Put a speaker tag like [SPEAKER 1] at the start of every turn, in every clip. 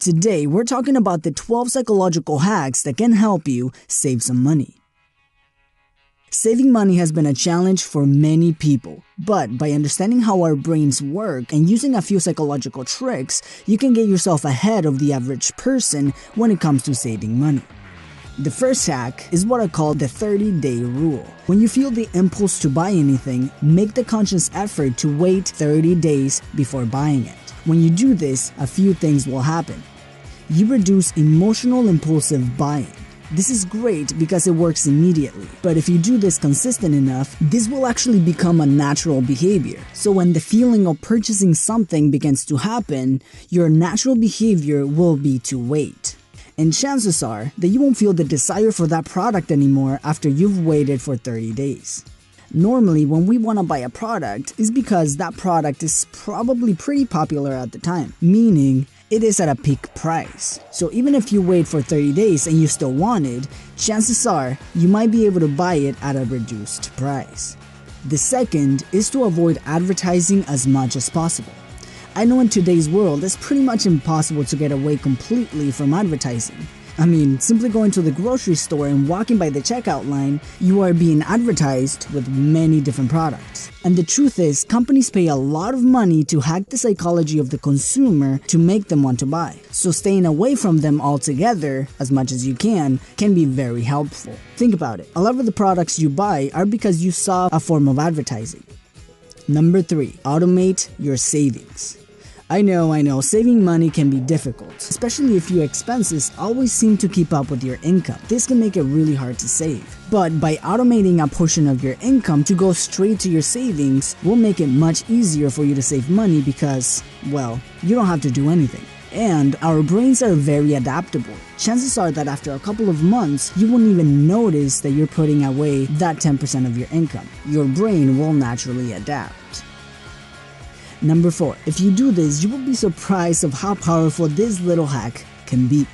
[SPEAKER 1] Today, we're talking about the 12 psychological hacks that can help you save some money. Saving money has been a challenge for many people, but by understanding how our brains work and using a few psychological tricks, you can get yourself ahead of the average person when it comes to saving money. The first hack is what I call the 30-day rule. When you feel the impulse to buy anything, make the conscious effort to wait 30 days before buying it. When you do this, a few things will happen. You reduce emotional impulsive buying. This is great because it works immediately, but if you do this consistent enough, this will actually become a natural behavior. So when the feeling of purchasing something begins to happen, your natural behavior will be to wait. And chances are that you won't feel the desire for that product anymore after you've waited for 30 days. Normally, when we want to buy a product, it's because that product is probably pretty popular at the time, meaning it is at a peak price. So even if you wait for 30 days and you still want it, chances are you might be able to buy it at a reduced price. The second is to avoid advertising as much as possible. I know in today's world it's pretty much impossible to get away completely from advertising. I mean, simply going to the grocery store and walking by the checkout line, you are being advertised with many different products. And the truth is, companies pay a lot of money to hack the psychology of the consumer to make them want to buy. So staying away from them altogether, as much as you can be very helpful. Think about it. A lot of the products you buy are because you saw a form of advertising. Number 3, automate your savings. I know, saving money can be difficult, especially if your expenses always seem to keep up with your income. This can make it really hard to save. But by automating a portion of your income to go straight to your savings will make it much easier for you to save money because, well, you don't have to do anything. And our brains are very adaptable. Chances are that after a couple of months, you won't even notice that you're putting away that 10% of your income. Your brain will naturally adapt. Number 4, if you do this, you will be surprised of how powerful this little hack can be.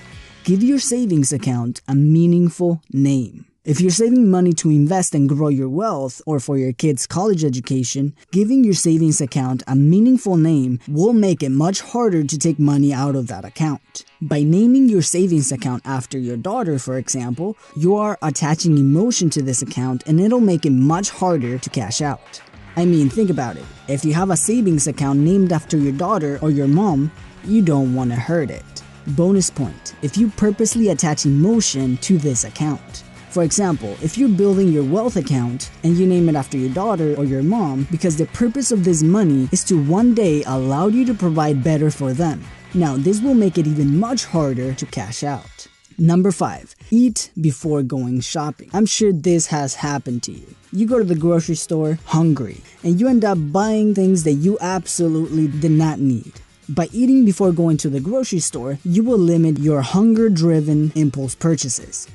[SPEAKER 1] Give your savings account a meaningful name. If you're saving money to invest and grow your wealth or for your kids' college education, giving your savings account a meaningful name will make it much harder to take money out of that account. By naming your savings account after your daughter, for example, you are attaching emotion to this account and it'll make it much harder to cash out. I mean, think about it. If you have a savings account named after your daughter or your mom, you don't want to hurt it. Bonus point, if you purposely attach emotion to this account. For example, if you're building your wealth account and you name it after your daughter or your mom because the purpose of this money is to one day allow you to provide better for them. Now, this will make it even much harder to cash out. Number 5, eat before going shopping. I'm sure this has happened to you. You go to the grocery store hungry and you end up buying things that you absolutely did not need. By eating before going to the grocery store, you will limit your hunger-driven impulse purchases.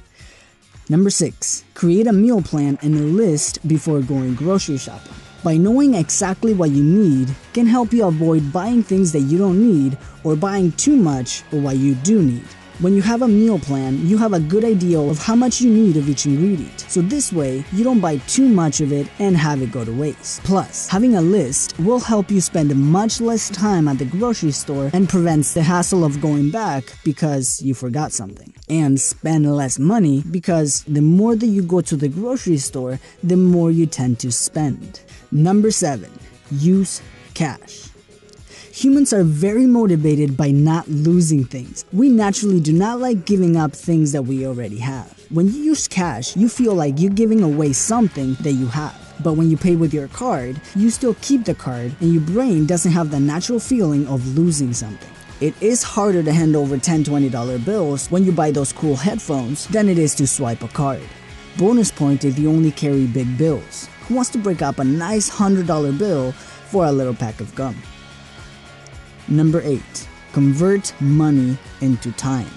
[SPEAKER 1] Number 6, create a meal plan and a list before going grocery shopping. By knowing exactly what you need can help you avoid buying things that you don't need or buying too much for what you do need. When you have a meal plan, you have a good idea of how much you need of each ingredient. So this way, you don't buy too much of it and have it go to waste. Plus, having a list will help you spend much less time at the grocery store and prevents the hassle of going back because you forgot something. And spend less money because the more that you go to the grocery store, the more you tend to spend. Number 7, use cash. Humans are very motivated by not losing things. We naturally do not like giving up things that we already have. When you use cash, you feel like you're giving away something that you have. But when you pay with your card, you still keep the card and your brain doesn't have the natural feeling of losing something. It is harder to hand over $10, $20 bills when you buy those cool headphones than it is to swipe a card. Bonus point if you only carry big bills. Who wants to break up a nice $100 bill for a little pack of gum? Number 8, convert money into time.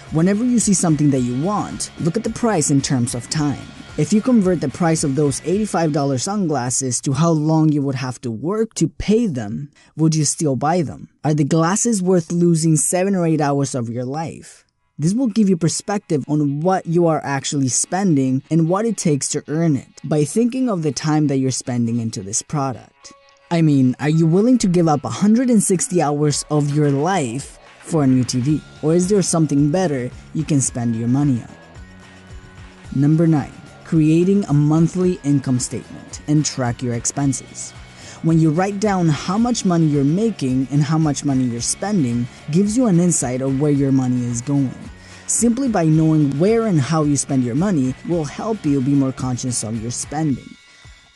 [SPEAKER 1] Whenever you see something that you want, look at the price in terms of time. If you convert the price of those $85 sunglasses to how long you would have to work to pay them, would you still buy them? Are the glasses worth losing 7 or 8 hours of your life? This will give you perspective on what you are actually spending and what it takes to earn it by thinking of the time that you're spending into this product. I mean, are you willing to give up 160 hours of your life for a new TV? Or is there something better you can spend your money on? Number 9. Creating a monthly income statement and track your expenses. When you write down how much money you're making and how much money you're spending, gives you an insight of where your money is going. Simply by knowing where and how you spend your money will help you be more conscious of your spending.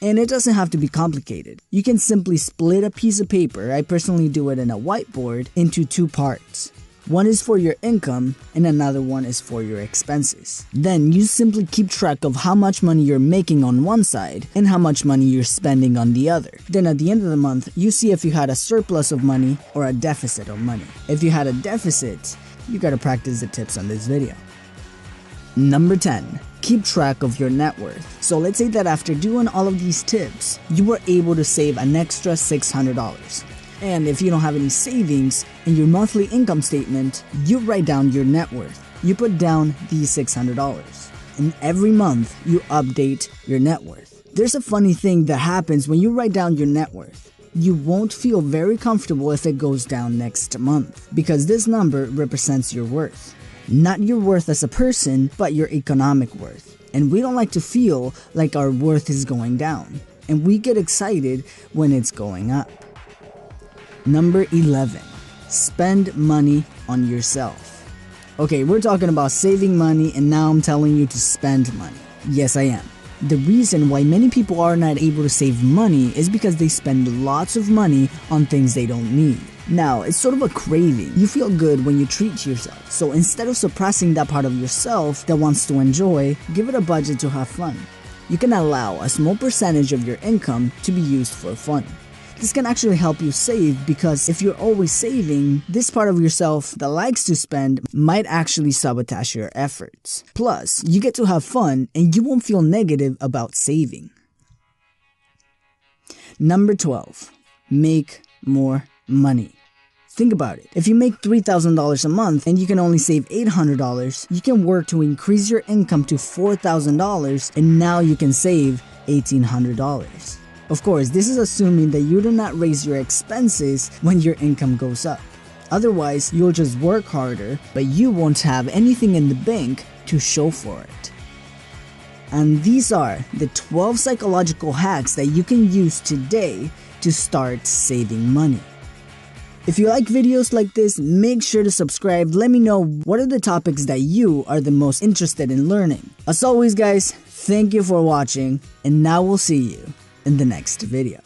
[SPEAKER 1] And it doesn't have to be complicated. You can simply split a piece of paper, I personally do it in a whiteboard, into 2 parts. One is for your income and another one is for your expenses. Then you simply keep track of how much money you're making on one side and how much money you're spending on the other. Then at the end of the month, you see if you had a surplus of money or a deficit of money. If you had a deficit, you gotta practice the tips on this video. Number 10. Keep track of your net worth. So let's say that after doing all of these tips, you were able to save an extra $600. And if you don't have any savings in your monthly income statement, you write down your net worth. You put down these $600. And every month, you update your net worth. There's a funny thing that happens when you write down your net worth. You won't feel very comfortable if it goes down next month, because this number represents your worth. Not your worth as a person, but your economic worth. And we don't like to feel like our worth is going down. And we get excited when it's going up. Number 11. Spend money on yourself. Okay, we're talking about saving money and now I'm telling you to spend money. Yes, I am. The reason why many people are not able to save money is because they spend lots of money on things they don't need. Now, it's sort of a craving. You feel good when you treat yourself. So instead of suppressing that part of yourself that wants to enjoy, give it a budget to have fun. You can allow a small percentage of your income to be used for fun. This can actually help you save because if you're always saving, this part of yourself that likes to spend might actually sabotage your efforts. Plus, you get to have fun and you won't feel negative about saving. Number 12. Make more money. Think about it. If you make $3,000 a month and you can only save $800, you can work to increase your income to $4,000 and now you can save $1,800. Of course, this is assuming that you do not raise your expenses when your income goes up. Otherwise, you'll just work harder, but you won't have anything in the bank to show for it. And these are the 12 psychological hacks that you can use today to start saving money. If you like videos like this, make sure to subscribe. Let me know what are the topics that you are the most interested in learning. As always guys, thank you for watching, and now we'll see you in the next video.